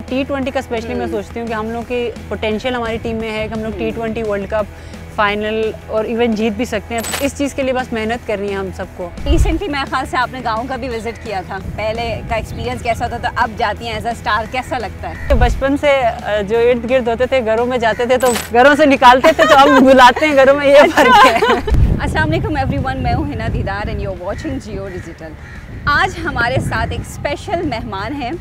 T20 का specially मैं सोचती हूँ कि हम लोग की पोटेंशियल हमारी टीम में है कि हम लोग T20 वर्ल्ड कप फाइनल और इवन जीत भी सकते हैं। इस चीज़ के लिए बस मेहनत करनी है हम सबको। रिसेंटली मेरे ख्याल से आपने गांव का भी विजिट किया था, पहले का एक्सपीरियंस कैसा होता था, तो अब जाती हैं एज अ स्टार, कैसा लगता है? बचपन से जो इर्द गिर्द होते थे, घरों में जाते थे तो घरों से निकालते थे, तो अब बुलाते हैं घरों में, ये फर्क है। अस्सलाम वालेकुम एवरीवन, मैं हूँ Hina Deedar and you are watching Jio Digital. आज हमारे साथ एक स्पेशल मेहमान हैं।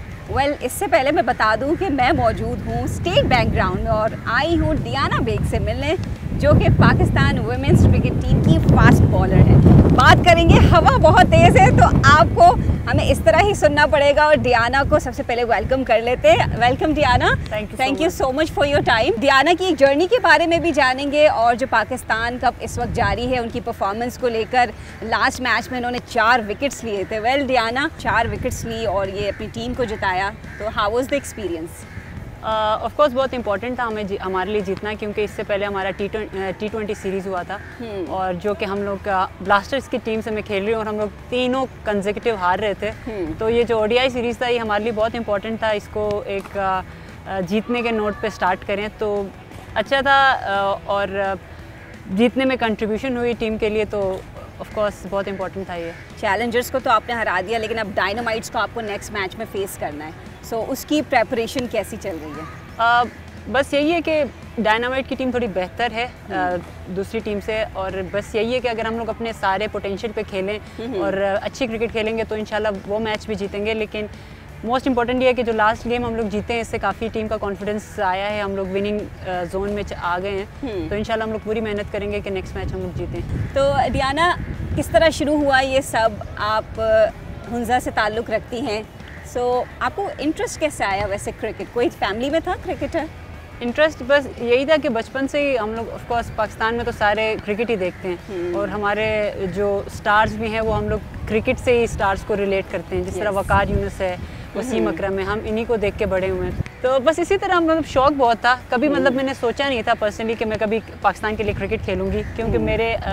इससे पहले मैं बता दूं कि मैं मौजूद हूँ स्टेट बैंक ग्राउंड में और आई हूँ डियाना बेग से मिलने, जो कि पाकिस्तान वुमेन्स क्रिकेट टीम की फास्ट बॉलर है। बात करेंगे, हवा बहुत तेज़ है तो आपको हमें इस तरह ही सुनना पड़ेगा। और डियाना को सबसे पहले वेलकम कर लेते हैं। Welcome Diana, thank you so much for your time. Diana की जर्नी के बारे में भी जानेंगे और जो पाकिस्तान कप इस वक्त जारी है उनकी परफॉर्मेंस को लेकर। लास्ट मैच में उन्होंने 4 विकेट्स लिए थे। डियाना 4 विकेट्स ली और ये अपनी टीम को जिताया, तो how was the experience? Of course बहुत इंपॉर्टेंट था हमारे लिए जीतना, क्योंकि इससे पहले हमारा T20 सीरीज़ हुआ था और जो कि हम लोग ब्लास्टर्स की टीम से मैं खेल रही हूँ और हम लोग तीनों कंसेक्यूटिव हार रहे थे। तो ये जो ODI सीरीज़ था ये हमारे लिए बहुत इंपॉर्टेंट था। इसको एक जीतने के नोट पे स्टार्ट करें तो अच्छा था और जीतने में कंट्रीब्यूशन हुई टीम के लिए, तो ऑफ कोर्स बहुत इंपॉर्टेंट था ये। चैलेंजर्स को तो आपने हरा दिया, लेकिन अब डायनामाइट्स को आपको नेक्स्ट मैच में फेस करना है। सो उसकी प्रेपरेशन कैसी चल रही है? बस यही है कि डायनामाइट की टीम थोड़ी बेहतर है दूसरी टीम से, और बस यही है कि अगर हम लोग अपने सारे पोटेंशियल पे खेलें और अच्छी क्रिकेट खेलेंगे तो इंशाल्लाह वो मैच भी जीतेंगे। लेकिन मोस्ट इंपॉर्टेंट ये है कि जो लास्ट गेम हम लोग जीते हैं इससे काफ़ी टीम का कॉन्फिडेंस आया है, हम लोग विनिंग जोन में आ गए हैं। तो इंशाल्लाह हम लोग पूरी मेहनत करेंगे कि नेक्स्ट मैच हम लोग जीतें। तो डियाना, किस तरह शुरू हुआ ये सब? आप हुंजा से ताल्लुक़ रखती हैं, सो आपको इंटरेस्ट कैसे आया? वैसे क्रिकेट कोई फैमिली में था क्रिकेटर? इंटरेस्ट बस यही था कि बचपन से ही हम लोग ऑफ कोर्स पाकिस्तान में तो सारे क्रिकेट ही देखते हैं और हमारे जो स्टार्स भी हैं वो हम लोग क्रिकेट से ही स्टार्स को रिलेट करते हैं। जिस तरह वकार यूनुस है, वसीम अकरम है, हम इन्हीं को देख के बड़े हुए हैं। तो बस इसी तरह मतलब शौक बहुत था। कभी मतलब मैंने सोचा नहीं था पर्सनली कि मैं कभी पाकिस्तान के लिए क्रिकेट खेलूंगी, क्योंकि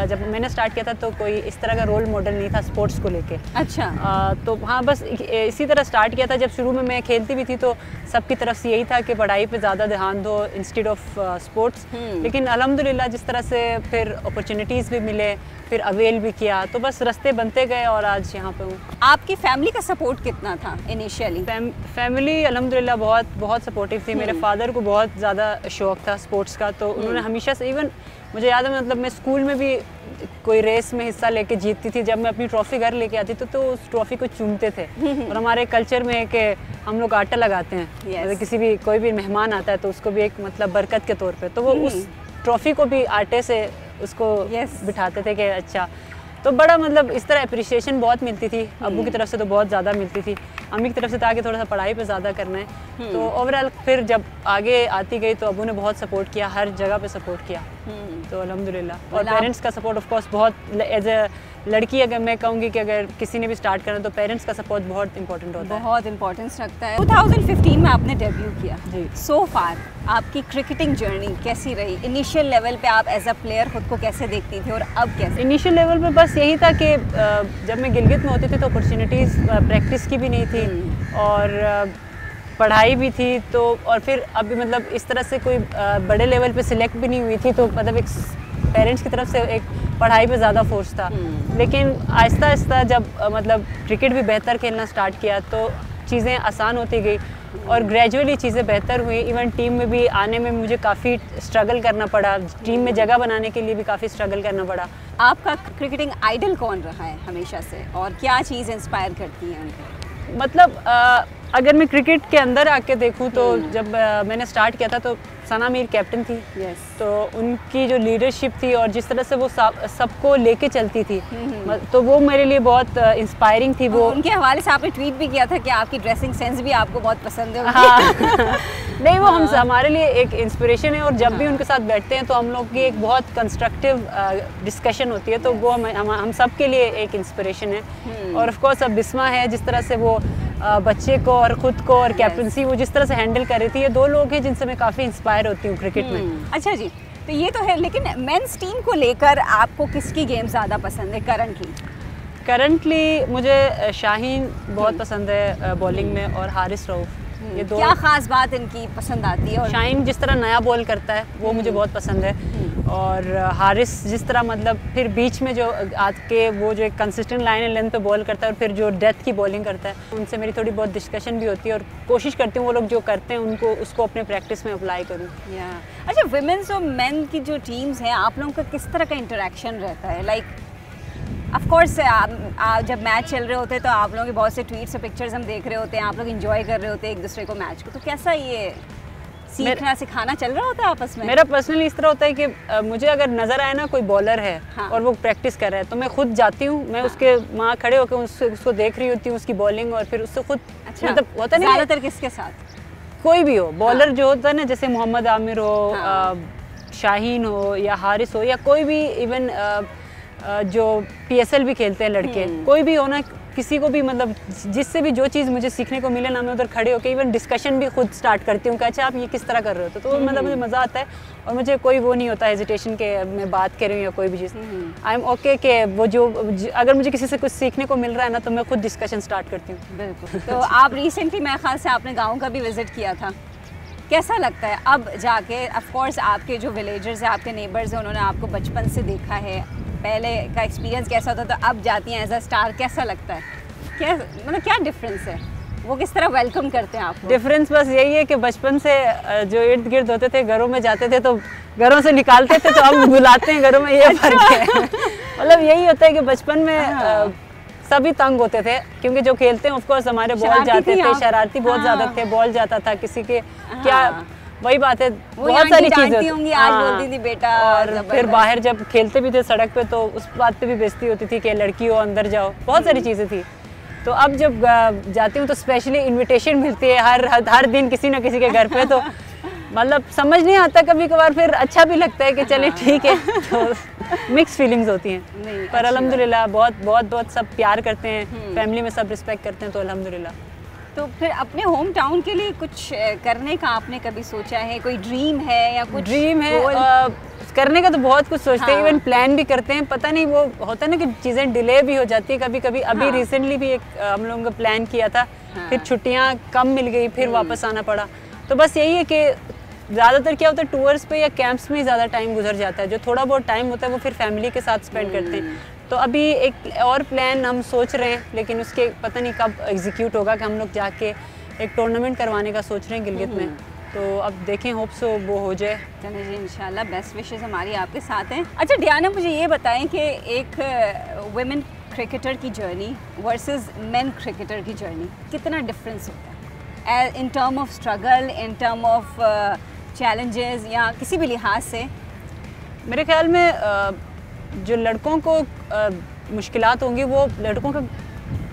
जब मैंने स्टार्ट किया था तो कोई इस तरह का रोल मॉडल नहीं था स्पोर्ट्स को लेके। अच्छा। तो हाँ, बस इसी तरह स्टार्ट किया था। जब शुरू में मैं खेलती भी थी तो सबकी तरफ से यही था कि पढ़ाई पे ज़्यादा ध्यान दो इंस्टेड ऑफ स्पोर्ट्स। लेकिन अल्हम्दुलिल्लाह जिस तरह से फिर अपॉर्चुनिटीज़ भी मिले, फिर अवेल भी किया, तो बस रास्ते बनते गए और आज यहाँ पे हूँ। आपकी फैमिली का सपोर्ट कितना था इनिशियली? फैमिली अल्हम्दुलिल्लाह बहुत सपोर्टिव थी। मेरे फादर को बहुत ज़्यादा शौक था स्पोर्ट्स का, तो उन्होंने हमेशा से, इवन मुझे याद है मतलब मैं स्कूल में भी कोई रेस में हिस्सा लेके जीतती थी, जब मैं अपनी ट्रॉफ़ी घर लेके आती थी तो उस ट्रॉफ़ी को चूमते थे। और हमारे कल्चर में है कि हम लोग आटा लगाते हैं, मतलब कोई भी मेहमान आता है तो उसको भी एक मतलब बरकत के तौर पे, तो वो उस ट्रॉफ़ी को भी आटे से उसको बिठाते थे कि अच्छा। तो बड़ा मतलब इस तरह अप्रिशिएशन बहुत मिलती थी। अब्बू की तरफ से तो बहुत ज़्यादा मिलती थी, अम्मी की तरफ से था कि थोड़ा सा पढ़ाई पे ज़्यादा करना है। तो ओवरऑल फिर जब आगे आती गई तो अब्बू ने बहुत सपोर्ट किया, हर जगह पे सपोर्ट किया, तो अल्हम्दुलिल्लाह। और पेरेंट्स का सपोर्ट ऑफ कोर्स बहुत, एज ए लड़की अगर मैं कहूँगी कि अगर किसी ने भी स्टार्ट करना तो पेरेंट्स का सपोर्ट बहुत इंपॉर्टेंट होता है, बहुत इंपॉर्टेंस रखता है। 2015 में आपने डेब्यू किया जी। सो फार आपकी क्रिकेटिंग जर्नी कैसी रही? इनिशियल लेवल पे आप एज अ प्लेयर खुद को कैसे देखती थी और अब कैसे? इनिशियल लेवल पे बस यही था कि जब मैं गिलगित में होती थी तो अपॉर्चुनिटीज़ प्रैक्टिस की भी नहीं थी और पढ़ाई भी थी, तो और फिर अभी मतलब इस तरह से कोई बड़े लेवल पे सिलेक्ट भी नहीं हुई थी, तो मतलब एक पेरेंट्स की तरफ से एक पढ़ाई पे ज़्यादा फोर्स था। लेकिन आहिस्ता आहिस्ता जब मतलब क्रिकेट भी बेहतर खेलना स्टार्ट किया तो चीज़ें आसान होती गई और ग्रेजुअली चीज़ें बेहतर हुई। इवन टीम में भी आने में मुझे काफ़ी स्ट्रगल करना पड़ा, टीम में जगह बनाने के लिए भी काफ़ी स्ट्रगल करना पड़ा। आपका क्रिकेटिंग आइडल कौन रहा है हमेशा से और क्या चीज़ इंस्पायर करती है उनको? मतलब अगर मैं क्रिकेट के अंदर आके देखूं तो जब मैंने स्टार्ट किया था तो सना मीर कैप्टन थी। तो उनकी जो लीडरशिप थी और जिस तरह से वो सबको लेके चलती थी, तो वो मेरे लिए बहुत इंस्पायरिंग थी। वो उनके हवाले से आपने ट्वीट भी किया था कि आपकी ड्रेसिंग सेंस भी आपको बहुत पसंद है। हाँ। नहीं, वो हमारे लिए एक इंस्पिरेशन है और जब भी उनके साथ बैठते हैं तो हम लोग की एक बहुत कंस्ट्रक्टिव डिस्कशन होती है, तो वो हम सब के लिए एक इंस्पिरेशन है। और ऑफ कोर्स अब बिस्मा है, जिस तरह से वो बच्चे को और ख़ुद को और कैप्टनसी वो जिस तरह से हैंडल कर रही थी, ये 2 लोग हैं जिनसे मैं काफ़ी इंस्पायर होती हूँ क्रिकेट में। अच्छा जी, तो ये तो है, लेकिन मेंस टीम को लेकर आपको किसकी गेम ज़्यादा पसंद है करंटली? मुझे शाहीन बहुत पसंद है बॉलिंग में और हारिस रऊफ। ये दो। क्या खास बात इनकी पसंद आती है? और शाहीन जिस तरह नया बॉल करता है वो मुझे बहुत पसंद है, और हारिस जिस तरह मतलब फिर बीच में जो आके वो जो एक कंसिस्टेंट लाइन एंड लेंथ पे बॉल करता है और फिर जो डेथ की बॉलिंग करता है, उनसे मेरी थोड़ी बहुत डिस्कशन भी होती है और कोशिश करती हूँ वो लोग जो करते हैं उनको उसको अपने प्रैक्टिस में अप्लाई करूँ। अच्छा, विमेंस और मेन की जो टीम्स हैं, आप लोगों का किस तरह का इंटरेक्शन रहता है? लाइक ऑफ कोर्स जब मैच चल रहे होते हैं तो आप लोगों के बहुत से ट्वीट्स और पिक्चर्स हम देख रहे होते हैं, आप लोग एंजॉय कर रहे होते हैं एक दूसरे को मैच को, तो कैसा ये सीखना सिखाना चल रहा होता है आपस में? मेरा पर्सनली इस तरह होता है कि मुझे अगर नज़र आए ना कोई बॉलर है और वो प्रैक्टिस कर रहा है तो मैं खुद जाती हूँ, मैं उसके वहाँ खड़े होकर उसको देख रही होती हूँ उसकी बॉलिंग, और फिर उससे खुद मतलब होता नहीं ज़्यादातर किसके साथ? कोई भी हो बॉलर जो होता है ना, जैसे मोहम्मद आमिर हो, शाहीन हो या हारिस हो या कोई भी इवन जो PSL भी खेलते हैं लड़के, कोई भी हो ना, किसी को भी मतलब जिससे भी जो चीज़ मुझे सीखने को मिले ना, मैं उधर खड़े होकर इवन डिस्कशन भी खुद स्टार्ट करती हूँ कि अच्छा आप ये किस तरह कर रहे हो, तो मतलब मुझे मज़ा आता है और मुझे कोई वो नहीं होता हेजिटेशन के मैं बात कर रही हूँ या कोई भी चीज़। आई एम ओके कि वो जो अगर मुझे किसी से कुछ सीखने को मिल रहा है ना तो मैं खुद डिस्कशन स्टार्ट करती हूँ। बिल्कुल। तो आप रिसेंटली मेरे ख्याल से आपने गाँव का भी विज़िट किया था, कैसा लगता है अब जाके? ऑफ कोर्स आपके जो विलेजर्स हैं, आपके नेबर्स हैं, उन्होंने आपको बचपन से देखा है, पहले का एक्सपीरियंस कैसा होता था, अब जाती हैं एज अ स्टार, कैसा लगता है? क्या मतलब क्या डिफरेंस है? वो किस तरह वेलकम करते हैं आपको? डिफरेंस बस यही है कि बचपन से जो इर्द गिर्द होते थे, घरों में जाते थे तो घरों से निकालते थे, तो अब बुलाते हैं घरों में, ये फर्क है। मतलब यही होता है कि बचपन में सभी तंग होते थे क्योंकि जो खेलते हैं ऑफ कोर्स हमारे बॉल जाते थे, शरारती बहुत ज़्यादा थे, बॉल जाता था किसी के क्या, वही बात है, बहुत सारी चीजें होंगी। आज बोलती थी बेटा, और फिर बाहर जब खेलते भी थे सड़क पे तो उस बात पे भी बेइज्जती होती थी कि लड़की हो अंदर जाओ, बहुत सारी चीज़ें थी। तो अब जब जाती हूँ तो स्पेशली इनविटेशन मिलती है हर दिन किसी न किसी के घर पे, तो मतलब समझ नहीं आता कभी कभार, फिर अच्छा भी लगता है कि चले ठीक है, तो मिक्स फीलिंग्स होती हैं। पर अल्हम्दुलिल्लाह बहुत सब प्यार करते हैं, फैमिली में सब रिस्पेक्ट करते हैं, तो अल्हम्दुलिल्लाह। तो फिर अपने होम टाउन के लिए कुछ करने का आपने कभी सोचा है? कोई ड्रीम है या कुछ? ड्रीम है करने का तो बहुत कुछ सोचते हैं, इवन प्लान भी करते हैं, पता नहीं वो होता है ना कि चीज़ें डिले भी हो जाती है कभी कभी। अभी रिसेंटली भी एक हम लोगों का प्लान किया था, फिर छुट्टियां कम मिल गई, फिर वापस आना पड़ा। तो बस यही है कि ज़्यादातर क्या होता है टूर्स पे या कैंप्स में ही ज़्यादा टाइम गुजर जाता है, जो थोड़ा बहुत टाइम होता है वो फिर फैमिली के साथ स्पेंड करते हैं। तो अभी एक और प्लान हम सोच रहे हैं, लेकिन उसके पता नहीं कब एग्जीक्यूट होगा, कि हम लोग जाके एक टूर्नामेंट करवाने का सोच रहे हैं गिलगित में। तो अब देखें, होप सो वो हो जाए। चलिए जी, इंशाल्लाह बेस्ट विशेस हमारी आपके साथ हैं। अच्छा डियाना, मुझे ये बताएं कि एक वुमेन क्रिकेटर की जर्नी वर्सेस मेन क्रिकेटर की जर्नी कितना डिफरेंस होता है in term of struggle, in term of challenges या किसी भी लिहाज से? मेरे ख्याल में जो लड़कों को मुश्किलात होंगी, वो लड़कों का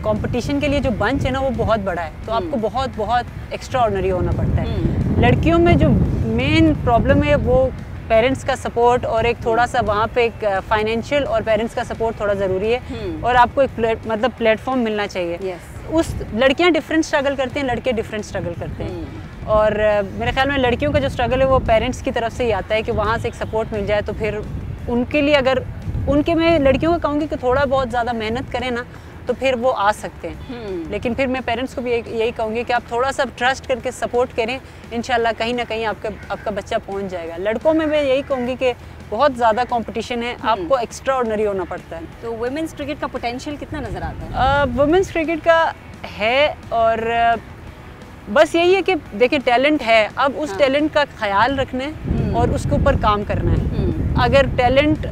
कंपटीशन के लिए जो बंच है ना वो बहुत बड़ा है, तो आपको बहुत एक्स्ट्रा ऑर्डिनरी होना पड़ता है। लड़कियों में जो मेन प्रॉब्लम है वो पेरेंट्स का सपोर्ट, और एक थोड़ा सा वहाँ पे एक फाइनेंशियल और पेरेंट्स का सपोर्ट थोड़ा ज़रूरी है, और आपको एक मतलब प्लेटफॉर्म मिलना चाहिए। उस लड़कियाँ डिफरेंट स्ट्रगल करती हैं, लड़के डिफरेंट स्ट्रगल करते हैं, और मेरे ख्याल में लड़कियों का जो स्ट्रगल है वो पेरेंट्स की तरफ से ही आता है कि वहाँ से एक सपोर्ट मिल जाए, तो फिर उनके लिए, अगर उनके मैं लड़कियों को कहूँगी कि थोड़ा बहुत ज़्यादा मेहनत करें ना तो फिर वो आ सकते हैं। लेकिन फिर मैं पेरेंट्स को भी यही कहूँगी कि आप थोड़ा सा ट्रस्ट करके सपोर्ट करें, इंशाल्लाह कहीं ना कहीं आपका बच्चा पहुँच जाएगा। लड़कों में मैं यही कहूँगी कि बहुत ज़्यादा कंपटीशन है, आपको एक्स्ट्रा ऑर्डिनरी होना पड़ता है। तो वुमेन्स क्रिकेट का पोटेंशियल कितना नज़र आता है? वुमेन्स क्रिकेट का है, और बस यही है कि देखिए टैलेंट है, अब उस टैलेंट का ख्याल रखना है और उसके ऊपर काम करना है। अगर टैलेंट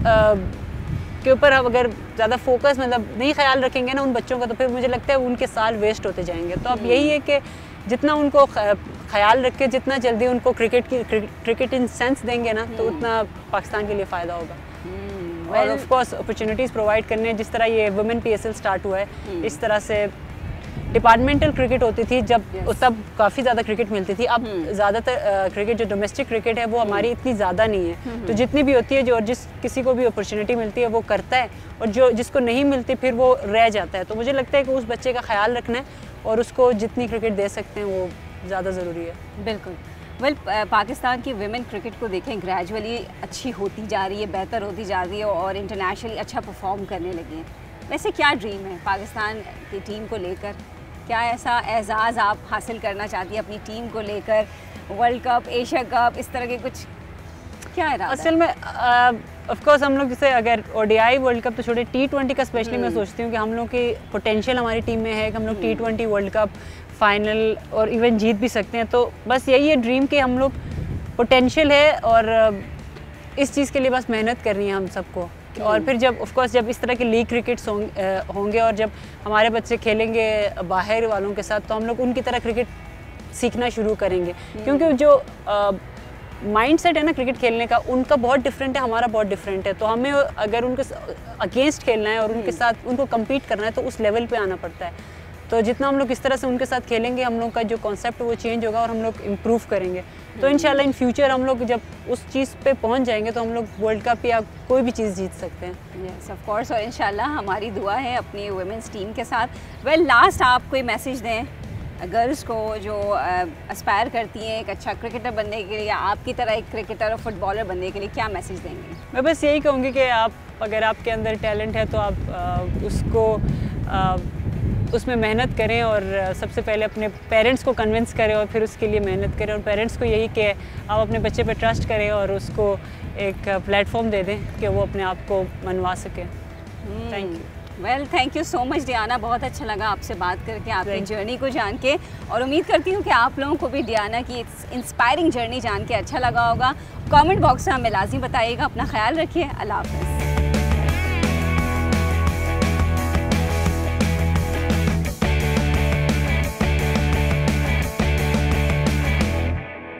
के ऊपर हम अगर ज़्यादा फोकस मतलब नहीं ख्याल रखेंगे ना उन बच्चों का, तो फिर मुझे लगता है उनके साल वेस्ट होते जाएंगे। तो अब यही है कि जितना उनको ख्याल रख के जितना जल्दी उनको क्रिकेट इन सेंस देंगे ना, तो उतना पाकिस्तान के लिए फ़ायदा होगा। और ऑफ कोर्स अपॉर्चुनिटीज़ प्रोवाइड करने, जिस तरह ये वुमेन PSL स्टार्ट हुआ है, इस तरह से डिपार्टमेंटल क्रिकेट होती थी जब, तब काफ़ी ज़्यादा क्रिकेट मिलती थी। अब ज़्यादातर क्रिकेट जो डोमेस्टिक क्रिकेट है वो हमारी इतनी ज़्यादा नहीं है, तो जितनी भी होती है जो जिस किसी को भी अपॉर्चुनिटी मिलती है वो करता है, और जो जिसको नहीं मिलती फिर वो रह जाता है। तो मुझे लगता है कि उस बच्चे का ख्याल रखना है और उसको जितनी क्रिकेट दे सकते हैं वो ज़्यादा ज़रूरी है। बिल्कुल। वेल, पाकिस्तान की विमेन क्रिकेट को देखें ग्रेजुअली अच्छी होती जा रही है, बेहतर होती जा रही है, और इंटरनेशनली अच्छा परफॉर्म करने लगी है। वैसे क्या ड्रीम है पाकिस्तान की टीम को लेकर? क्या ऐसा एजाज़ आप हासिल करना चाहती हैं अपनी टीम को लेकर? वर्ल्ड कप, एशिया कप, इस तरह के कुछ क्या इरादा? असल में ऑफ कोर्स हम लोग जैसे अगर ओडीआई वर्ल्ड कप तो छोटे, T20 का स्पेशली मैं सोचती हूँ कि हम लोग की पोटेंशियल हमारी टीम में है कि हम लोग T20 वर्ल्ड कप फाइनल और इवन जीत भी सकते हैं। तो बस यही है ड्रीम कि हम लोग पोटेंशियल है और इस चीज़ के लिए बस मेहनत करनी है हम सबको। और फिर जब ऑफ कोर्स जब इस तरह के लीग क्रिकेट्स होंगे और जब हमारे बच्चे खेलेंगे बाहर वालों के साथ, तो हम लोग उनकी तरह क्रिकेट सीखना शुरू करेंगे। क्योंकि जो माइंड सेट है ना क्रिकेट खेलने का, उनका बहुत डिफरेंट है, हमारा बहुत डिफरेंट है। तो हमें अगर उनके अगेंस्ट खेलना है और उनके साथ उनको कम्पीट करना है तो उस लेवल पे आना पड़ता है। तो जितना हम लोग इस तरह से उनके साथ खेलेंगे, हम लोग का जो कॉन्सेप्ट है वो चेंज होगा और हम लोग इम्प्रूव करेंगे। तो इंशाल्लाह इन फ्यूचर हम लोग जब उस चीज़ पे पहुंच जाएंगे तो हम लोग वर्ल्ड कप या कोई भी चीज़ जीत सकते हैं। यस ऑफ कोर्स, और इंशाल्लाह हमारी दुआ है अपनी वुमेंस टीम के साथ। वेल लास्ट आप कोई मैसेज दें गर्ल्स को जो एस्पायर करती हैं एक अच्छा क्रिकेटर बनने के लिए, आपकी तरह एक क्रिकेटर और फुटबॉलर बनने के लिए, क्या मैसेज देंगे? मैं बस यही कहूँगी कि आप अगर आपके अंदर टैलेंट है तो आप उसको उसमें मेहनत करें और सबसे पहले अपने पेरेंट्स को कन्विंस करें और फिर उसके लिए मेहनत करें। और पेरेंट्स को यही कि आप अपने बच्चे पे ट्रस्ट करें और उसको एक प्लेटफॉर्म दे दें कि वो अपने आप को मनवा सके। Thank you. Well thank you so much Diana, बहुत अच्छा लगा आपसे बात करके, आपकी जर्नी को जान के, और उम्मीद करती हूँ कि आप लोगों को भी डियाना की इंस्पायरिंग जर्नी जान के अच्छा लगा होगा। कमेंट बॉक्स में हमें लाजिम बताइएगा। अपना ख्याल रखिए। अल्लाह हाफ़िज़।